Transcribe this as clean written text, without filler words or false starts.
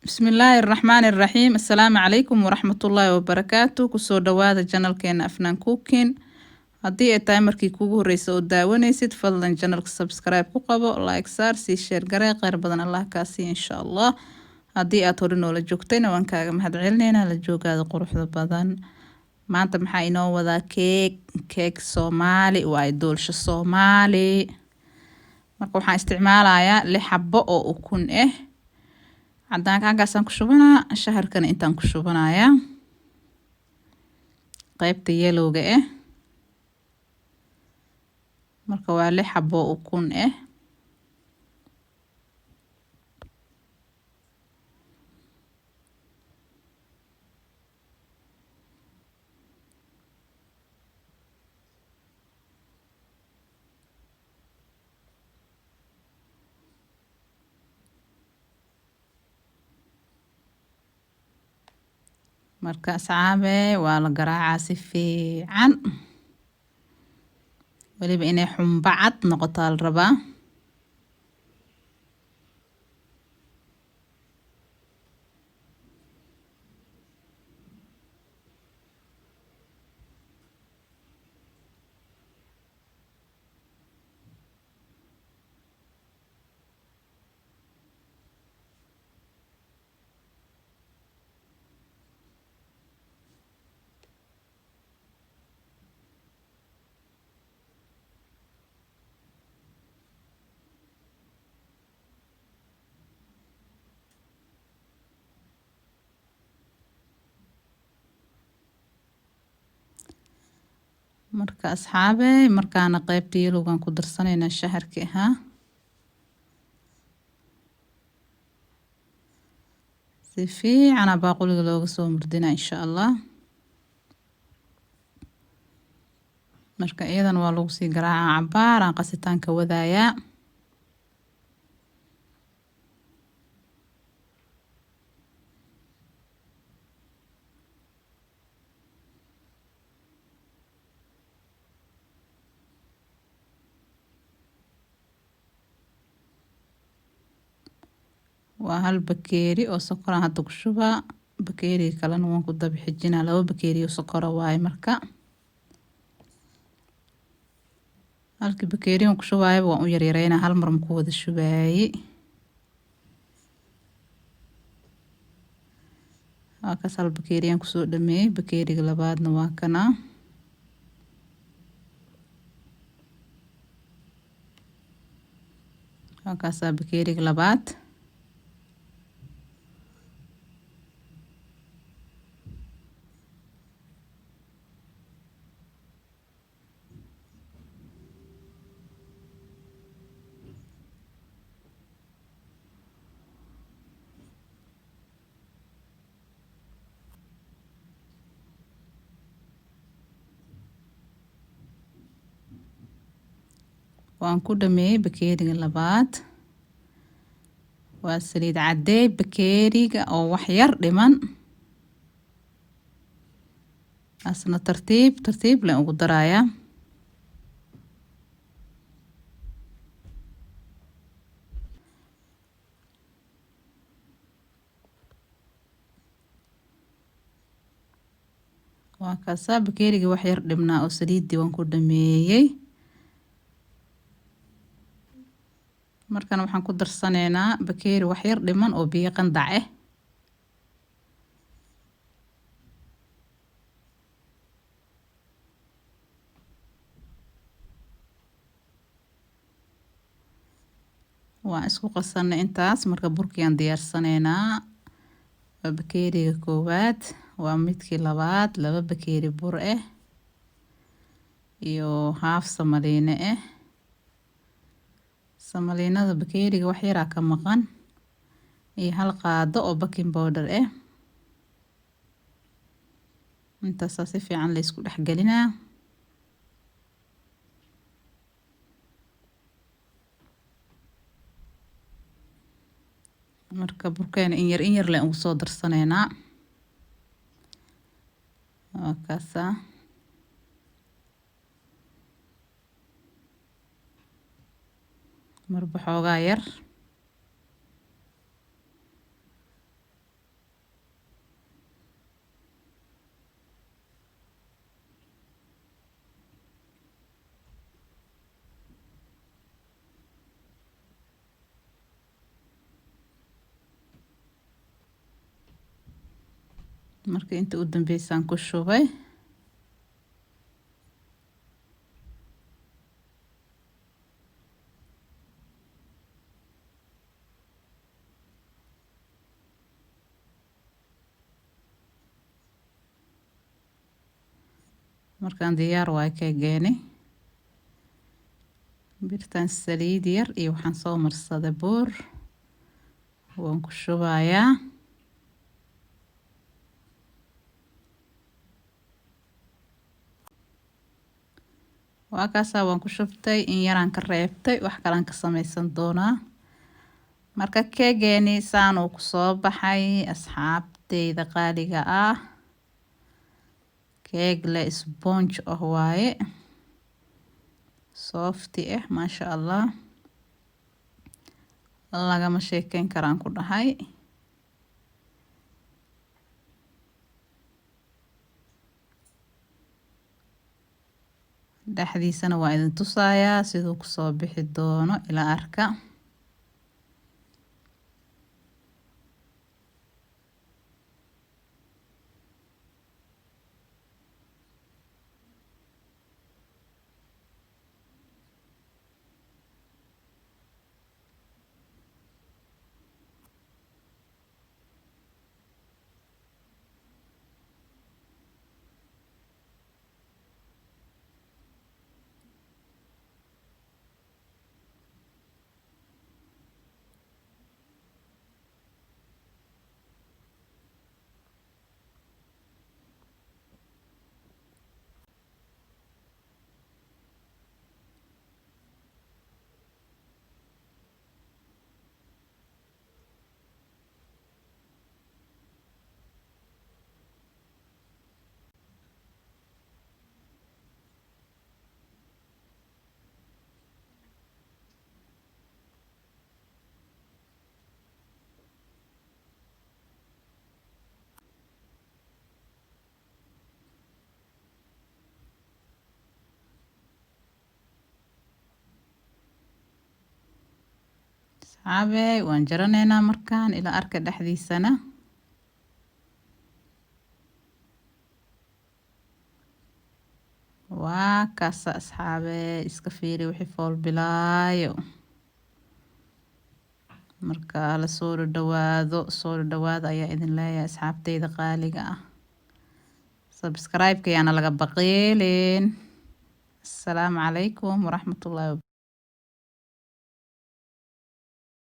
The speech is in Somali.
بسم الله الرحمن الرحيم. السلام عليكم ورحمة الله وبركاته. كسو دوادا جانل كينا أفنان كوكين. هدي التايمركي كوغو ريسو داوانيسيد فضلا جانل سبسكرايب كوقابو لايك سار سي شير غري غير بدن الله كاسي إن شاء الله. هدي أتورينو لجوكتين وانكاغا مهد علينا لجوكا دا قروح بدن. maanta maxaa inoo wadaa keeg Soomaali waa doolsho Soomaali. Marka waxaan isticmaalayaa 6 xabbo oo ukun ah. Hadaan kaagaasaan ku shubanaa shaharkan intaan ku shubanayaa qaybta yelowga ah. Marka waa 6 xabbo ukun ah. marka asxaabe waa la garaacaa si fiican waliba inay xumbacad noqoto la rabaa. marka asxaabe markaana qaybta yelowgan ku darsanayna shaharkii ahaa si fiican baaquliga looga soo murdina insha Allah. marka iyadan waa lagu sii garaacaa cabaar aan qasitaanka wadaaya. waa hal bakeeri oo sokor aan hadda ku shubaa. bakeeri kalena waan ku dab xijinaa 2 bakeeri oo sokor waaye. marka halkii bakeeri aan ku shubaay waan u yareeynaa hal mar ma ku wada shubaayay. halkaas hal bakeeri aan ku soo dhameeyay. bakeeriga labaadna waa kana. halkaas bakeeriga labaad. waan ku dhameeyay bakeeriga labaad. waa saliid cadeey bakeeriga oo wax yar dhiman. asna tartiib leen ugu daraaya. waa kaasa bakeeriga wax yar dhibnaa oo saliidii waan ku dhameeyay. markan waxaan ku darsanaynaa bakeeri wax yar dhiman oo biyo qandac ah. waan isku qasanay intaas. marka burkii aan diyaarsanaynaa bakeeriga koowaad waa midkii labaad 2 bakeeri bur ah iyo haaf samaliine ah. samaliinada bakeeriga wax yar ka maqan iyo hal qaado oo baking powder ah. intaas si fiican la isku dhex galinaa. marka burkeena in yar leen ugu soo darsanaynaa. waa kaasa marba xoogaa yar marka inta u dambeysaan ku shubay. markaan diyaar waay keegeeni. birtaan saliid yar iyo waxaan soo marsaday buur. waan ku shubayaa. waa kaasaa waan ku shubtay in yaraan ka reebtay wax kalaan ka samaysan doonaa. marka keegeeni saan uu ku soo baxay asxaabteyda qaaliga ah. keeg la sponge ah waaye. softi maasha allah. lagama sheekeyn karaan ku dhahay. dhexdiisana waa idin tusayaa siduu ku soo bixi doono ila arka. asxaabey waan jaraneynaa markaan ila arka dhexdiisana. waa kaasa asxaabey iska fiiri wixii fool bilaayo. marka la soo dhawaado ayaa idin leeyahay asxaabteyda qaaliga ah. subscribe-ka yaana laga baqiilin. assalaamu calaykum waraxmatullaahi